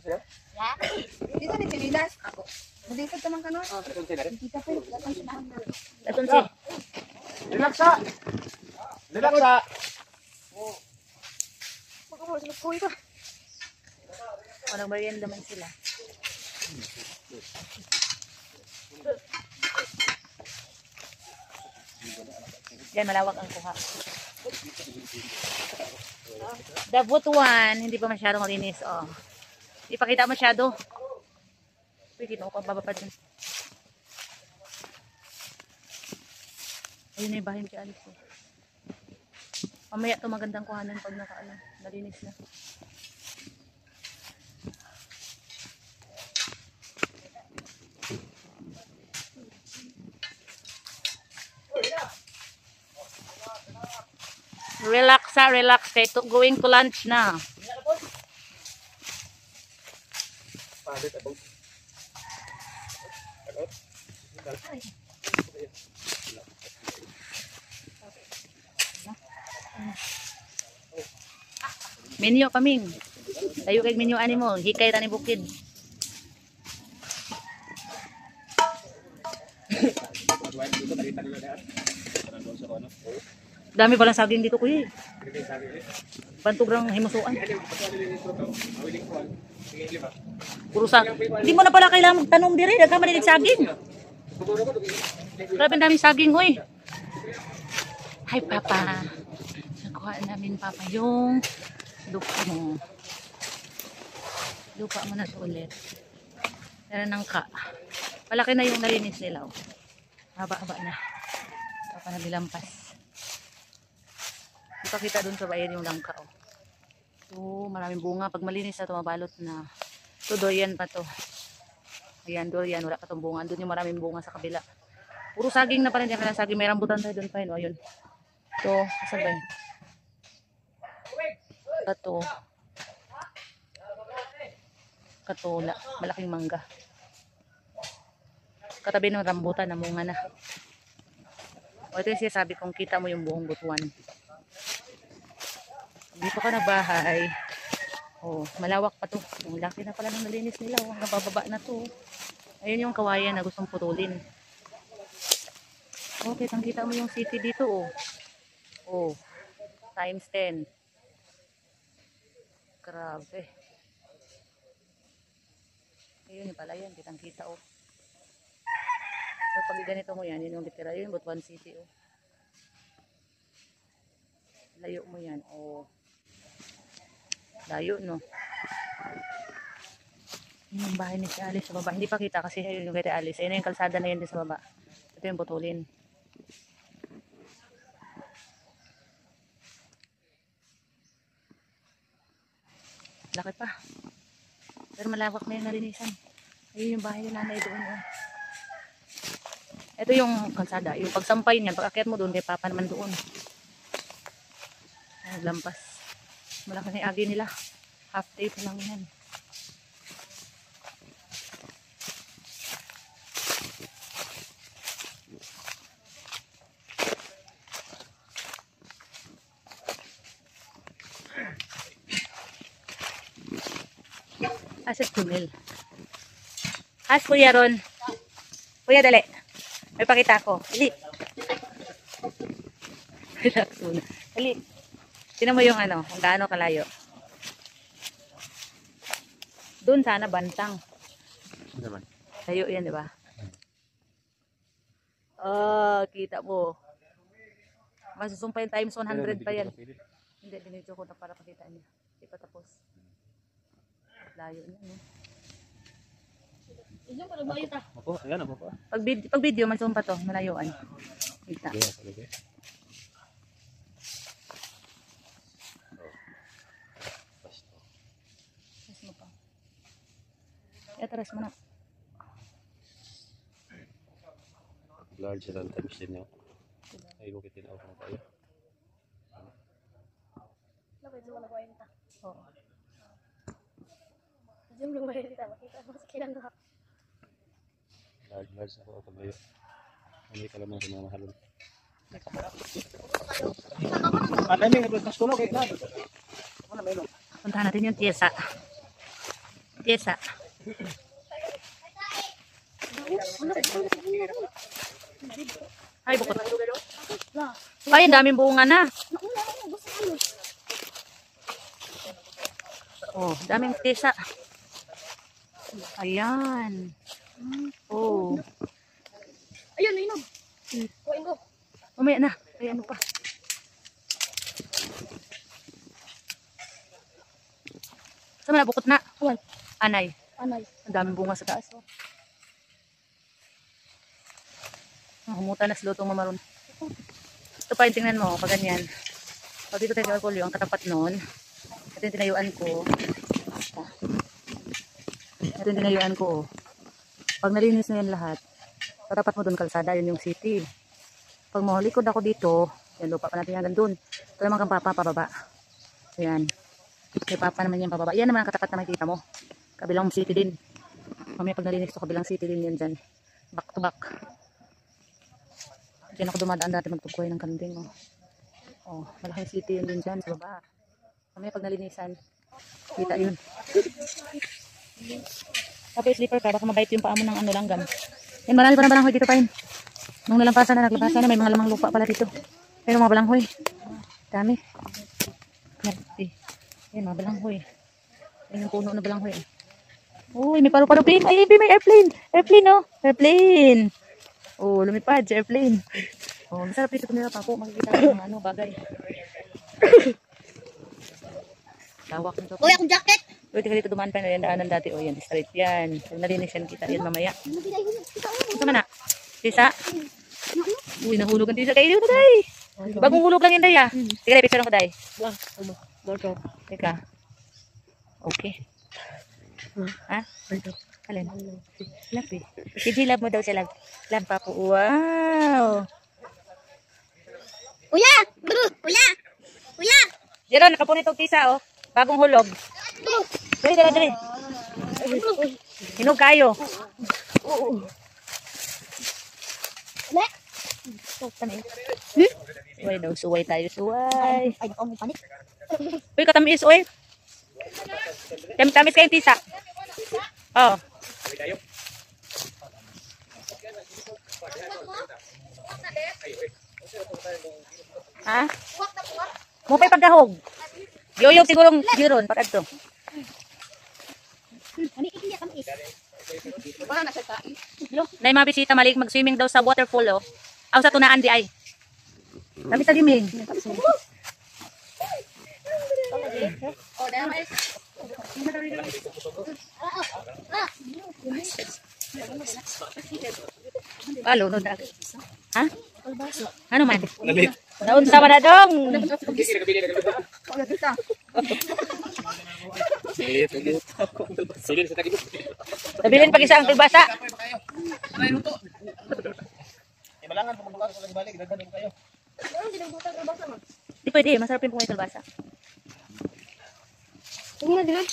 Ya. Dito ni Pilidas. Ako. Dito naman ka no? Kita po. Daton si. Relaxa. Relaxa. Walang merienda man sila. Yan, malawak ang kuha. Dabot 1, hindi pa masyadong malinis. Oh. Ipakita masyado. Pwede mo pagbababa dyan. Ayun na yung bahay ni Alice. Oh. Mamaya ito magandang kuhanan pag nalinis na. Relax, kay going to lunch na. Minyo kaming. Tayo kay minyo ani mo, hikay tani bukid. Dami palang saging dito kuya. Bantugrang himusuan. Puro saging. Hindi mo na pala kailangan magtanong diri, daghan man dinig saging. Grabe daming saging hoy. Hi papa. Nakuha namin papa yung lupa mo. Lupa mo na ulit. Meron ng ka. Malaki na yung nalinis nila. Oh. Haba-haba na. Papa na bilampas. Ipakita dun sa bayan yung langka. Oh. So, maraming bunga. Pag malinis na ito, mabalot na. So, durian pa to. Ayan, durian. Wala pa itong bunga. Doon yung maraming bunga sa kabila. Puro saging na pala. Diyan ka lang saging. May rambutan tayo doon pa yun. O, yun. So, asan ba yun? Kato. Katula. Malaking mangga. Katabi ng rambutan. Namunga na. O, ito yung sinasabi kong kita mo yung buong butuan. Dito ka na bahay. Oh, malawak pa to. Ang laki na pala ng nalinis nila. Oh, nabababa na to. Ayun yung kawayan na gustong putulin. Okay, kita mo yung city dito. Oh, oh times 10. Grabe. Ayun yung pala yan. Kita oh. So, pag ganito mo yan, yun yung litera. Yun, Butuan City. Oh. Layo mo yan. Oh. Layo, no? Yun yung bahay ni si Alice sa baba. Hindi pa kita kasi yun yung kay Alice. Ayun yung kalsada na yun din sa baba. Ito yung butulin. Laki pa. Pero malawak na yung nalinisan. Ayun yung bahay ni nanay doon. Oh. Ito yung kalsada. Yung pagsampay niyan, pag akyat mo doon, kay Papa naman doon. Naglampas. Malaki na yung agi nila. Half day pa lang yan. Asat kumil. As kuya ron. Kuya dali. May pakita ko. Dali. Dali. Tinan mo yung ano, kung gaano kalayo. Doon sana bantang. Layo yan, di ba? Oh, kita mo. Masusumpay times 100 pa yan. Hindi, binidyo ko na para pakita niya. Hindi pa tapos. Layo na, no? Iyon pa nagbayo ta. Opo, ayan na po. Pag video, masumpa to, malayuan. Kita. Okay. Atras mo na. Large lang times din yun. Ay, bukitin ako na tayo. Lapit mo na kwenta. Oo. Diyan mo kwenta. Makita mo sa kilang doha. Large ako pag layo. Hindi ka lamang sa mga mahalon. Ano yung nagkas tulog? Puntahan natin yung tiyesa. Tesa. Ay, bukod. Ay, ang daming bunga na. Oh, daming tesa. Ayan. Oh. Ayun, inom. Kuhain ko. Mamaya na. Ay, ano pa. Saan na, bukod na? Anay. Anay. Ang daming bunga sa taas. Oh. Humuta na slow itong mamaroon. Ito pa yung tingnan mo, pag ganyan. Pag dito tayo alcohol yung katapat nun. Ito yung tinayuan ko. Ito yung tinayuan ko. Oh. Pag nalinis na yan lahat, katapat mo dun kalsada, yun yung city. Pag mahulikod ako dito, yan lupa pa natin hanggang dun. Ito naman kang papa, pababa. Ayan. May papa naman yan pababa. Yan naman ang katapat na makikita mo. Kabilang city din. Mamaya pag nalinis ito, kabilang city din yan dyan. Back to back. Diyan ako dumadaan dati magtugkoy ng kanding. Oh. Oh, malaking city yun din dyan sa baba. Mamaya pag nalinisan, kita yun. Tapos slipper ka, baka mabait yung paa mo ng ano langgam. Yan, marami pa na balanghoy dito pa yun. Nung nalampasan na, naglampasan na, may mga lamang lupa pala dito. Pero mga balanghoy. Dami. Yan, mga balanghoy. Yan yung puno na balanghoy. Uy, may paru-paro plane. Ay, may airplane. Airplane, oh. Airplane. Oh, lumipad sa airplane. Oh, masarap dito tumira pa po. Makikita ko ng ano, bagay. Lawak nito. Uy, akong jacket. Uy, tika dito dumaan pa na yan daanan dati. Oh, yan, straight yan. Pag nalinis yan, kita yan mamaya. Ito man na. Tisa. Uy, nahulog ang tisa. Kayo dito, day. Bagong hulog lang yan, day, ah. Tika, day, picture ako, day. Teka. Okay. Ha? Alin? Love eh. Sige, love mo daw siya, love. Love pa po. Wow! Kuya! Kuya! Kuya! Jeron, nakapunit itong tisa, oh. Bagong hulog. Dali, dali, dali. Hinog kayo. Ulit! Suway daw, suway tayo, suway. Ay, ako may panik. Uy, katamis, uy. Tamis kayong tisa. Oh. Ha? Mo pa'y pagkahog. Yoyog sigurong giron, patad to. Ani ikiya kami. Para na siya tain. Nay mga bisita malik mag-swimming daw sa waterfall, oh. Aw sa tunaan di ay. Kami sa liming. Oh, dahil may... Palo, no, ha? Ano man? Naun sa manadong. Nabilin pag isang tulbasa. Di pwede, masarap yung pungay tulbasa. Tingnan din.